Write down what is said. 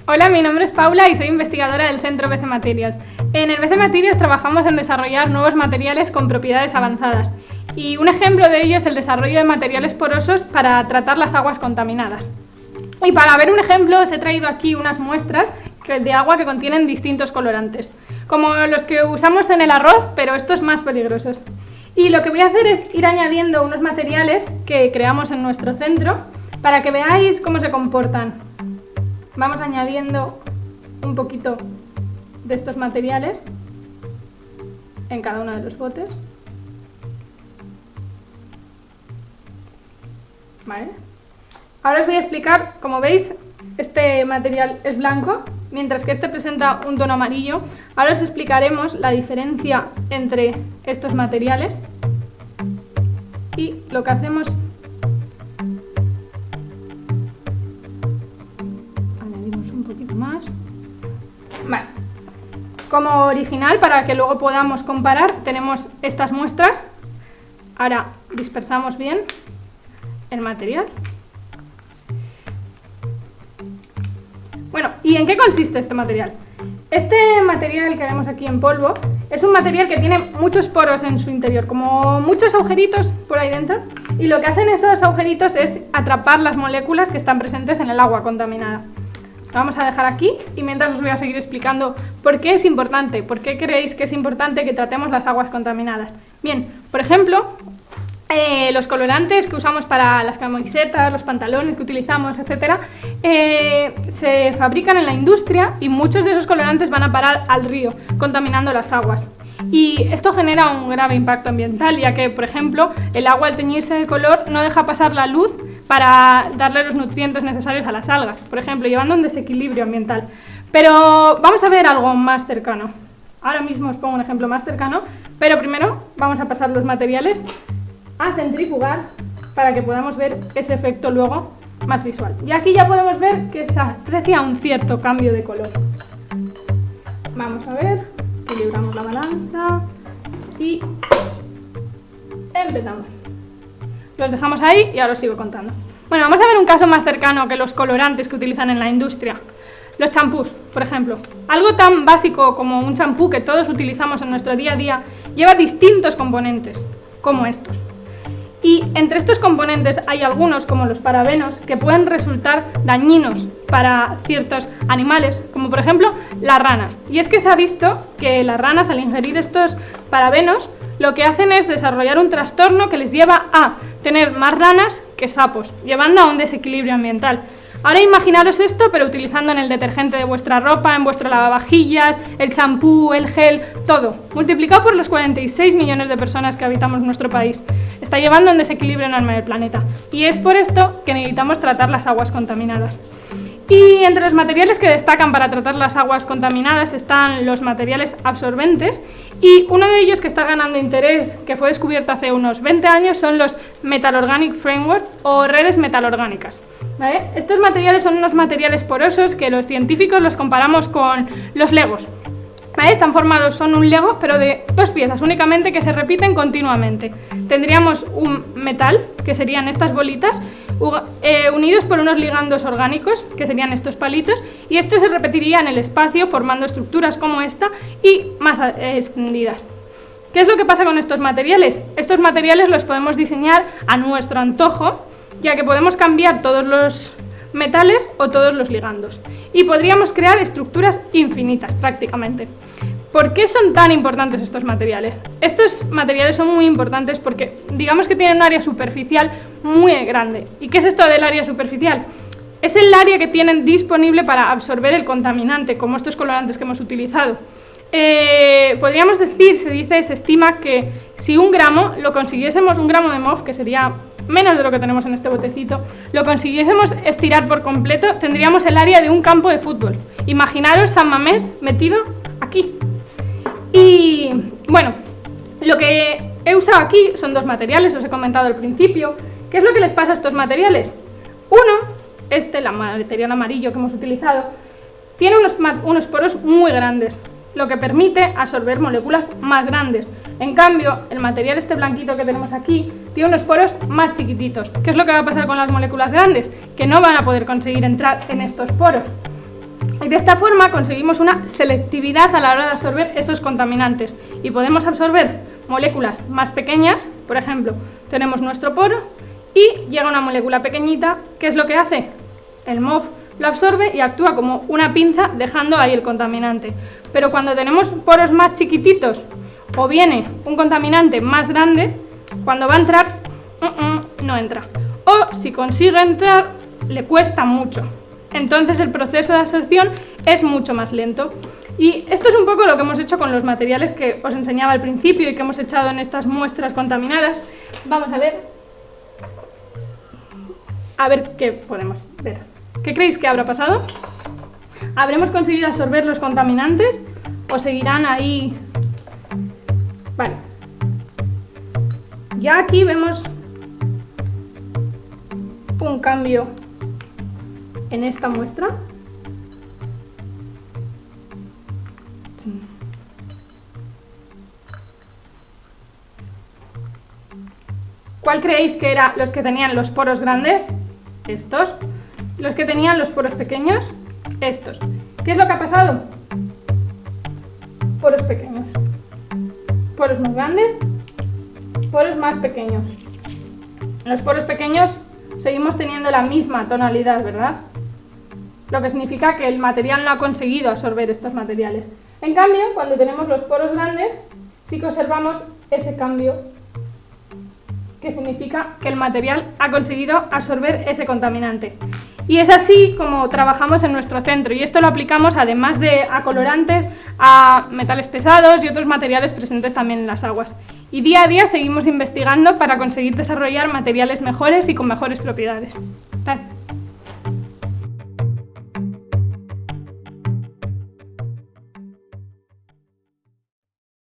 Hola, mi nombre es Paula y soy investigadora del Centro BC Materials. En el BC Materials trabajamos en desarrollar nuevos materiales con propiedades avanzadas y un ejemplo de ello es el desarrollo de materiales porosos para tratar las aguas contaminadas. Y para ver un ejemplo os he traído aquí unas muestras de agua que contienen distintos colorantes, como los que usamos en el arroz, pero estos más peligrosos. Y lo que voy a hacer es ir añadiendo unos materiales que creamos en nuestro centro para que veáis cómo se comportan. Vamos añadiendo un poquito de estos materiales en cada uno de los botes. ¿Vale? Ahora os voy a explicar, como veis, este material es blanco, mientras que este presenta un tono amarillo. Ahora os explicaremos la diferencia entre estos materiales y lo que hacemos. Añadimos un poquito más. Vale. Como original, para que luego podamos comparar, tenemos estas muestras. Ahora dispersamos bien el material. Bueno, ¿y en qué consiste este material? Este material que vemos aquí en polvo es un material que tiene muchos poros en su interior, como muchos agujeritos por ahí dentro, y lo que hacen esos agujeritos es atrapar las moléculas que están presentes en el agua contaminada. Lo vamos a dejar aquí y mientras os voy a seguir explicando por qué es importante, por qué creéis que es importante que tratemos las aguas contaminadas. Bien, por ejemplo, los colorantes que usamos para las camisetas, los pantalones que utilizamos, etcétera, se fabrican en la industria y muchos de esos colorantes van a parar al río, contaminando las aguas. Y esto genera un grave impacto ambiental, ya que, por ejemplo, el agua al teñirse de color no deja pasar la luz para darle los nutrientes necesarios a las algas, por ejemplo, llevando un desequilibrio ambiental. Pero vamos a ver algo más cercano. Ahora mismo os pongo un ejemplo más cercano, pero primero vamos a pasar los materiales a centrifugar para que podamos ver ese efecto luego más visual. Y aquí ya podemos ver que se aprecia un cierto cambio de color. Vamos a ver, equilibramos la balanza y empezamos. Los dejamos ahí y ahora os sigo contando. Bueno, vamos a ver un caso más cercano que los colorantes que utilizan en la industria. Los champús, por ejemplo. Algo tan básico como un champú que todos utilizamos en nuestro día a día lleva distintos componentes, como estos. Y entre estos componentes hay algunos, como los parabenos, que pueden resultar dañinos para ciertos animales, como por ejemplo las ranas. Y es que se ha visto que las ranas, al ingerir estos parabenos, lo que hacen es desarrollar un trastorno que les lleva a tener más ranas que sapos, llevando a un desequilibrio ambiental. Ahora imaginaros esto, pero utilizando en el detergente de vuestra ropa, en vuestro lavavajillas, el champú, el gel, todo, multiplicado por los 46 millones de personas que habitamos nuestro país. Está llevando a un desequilibrio enorme del planeta. Y es por esto que necesitamos tratar las aguas contaminadas. Y entre los materiales que destacan para tratar las aguas contaminadas están los materiales absorbentes, y uno de ellos que está ganando interés, que fue descubierto hace unos 20 años, son los Metal Organic Framework o redes metalorgánicas. ¿Vale? Estos materiales son unos materiales porosos que los científicos los comparamos con los legos. ¿Vale? Están formados, son un lego, pero de dos piezas únicamente que se repiten continuamente. Tendríamos un metal, que serían estas bolitas, unidos por unos ligandos orgánicos, que serían estos palitos, y esto se repetiría en el espacio formando estructuras como esta y más extendidas. ¿Qué es lo que pasa con estos materiales? Estos materiales los podemos diseñar a nuestro antojo, ya que podemos cambiar todos los metales o todos los ligandos y podríamos crear estructuras infinitas prácticamente. ¿Por qué son tan importantes estos materiales? Estos materiales son muy importantes porque digamos que tienen un área superficial muy grande. ¿Y qué es esto del área superficial? Es el área que tienen disponible para absorber el contaminante, como estos colorantes que hemos utilizado. Podríamos decir, se estima que si un gramo lo consiguiésemos, un gramo de MOF, que sería menos de lo que tenemos en este botecito, lo consiguiésemos estirar por completo, tendríamos el área de un campo de fútbol. Imaginaros San Mamés metido aquí. Y bueno, lo que he usado aquí son dos materiales, os he comentado al principio. ¿Qué es lo que les pasa a estos materiales? Uno, el material amarillo que hemos utilizado, tiene unos poros muy grandes, lo que permite absorber moléculas más grandes. En cambio, el material blanquito que tenemos aquí tiene unos poros más chiquititos. ¿Qué es lo que va a pasar con las moléculas grandes? Que no van a poder conseguir entrar en estos poros. Y de esta forma conseguimos una selectividad a la hora de absorber esos contaminantes y podemos absorber moléculas más pequeñas. Por ejemplo, tenemos nuestro poro y llega una molécula pequeñita. ¿Qué es lo que hace? El MOF lo absorbe y actúa como una pinza dejando ahí el contaminante. Pero cuando tenemos poros más chiquititos o viene un contaminante más grande, cuando va a entrar, no entra. O si consigue entrar, le cuesta mucho. Entonces el proceso de absorción es mucho más lento. Y esto es un poco lo que hemos hecho con los materiales que os enseñaba al principio y que hemos echado en estas muestras contaminadas. Vamos a ver qué podemos ver. ¿Qué creéis que habrá pasado? ¿Habremos conseguido absorber los contaminantes o seguirán ahí? Vale. Ya aquí vemos un cambio en esta muestra. ¿Cuál creéis que eran los que tenían los poros grandes? Estos. Los que tenían los poros pequeños, estos. ¿Qué es lo que ha pasado? Poros pequeños. Poros más grandes, poros más pequeños. En los poros pequeños seguimos teniendo la misma tonalidad, ¿verdad? Lo que significa que el material no ha conseguido absorber estos materiales. En cambio, cuando tenemos los poros grandes, sí que observamos ese cambio, que significa que el material ha conseguido absorber ese contaminante. Y es así como trabajamos en nuestro centro, y esto lo aplicamos además de a colorantes, a metales pesados y otros materiales presentes también en las aguas. Y día a día seguimos investigando para conseguir desarrollar materiales mejores y con mejores propiedades.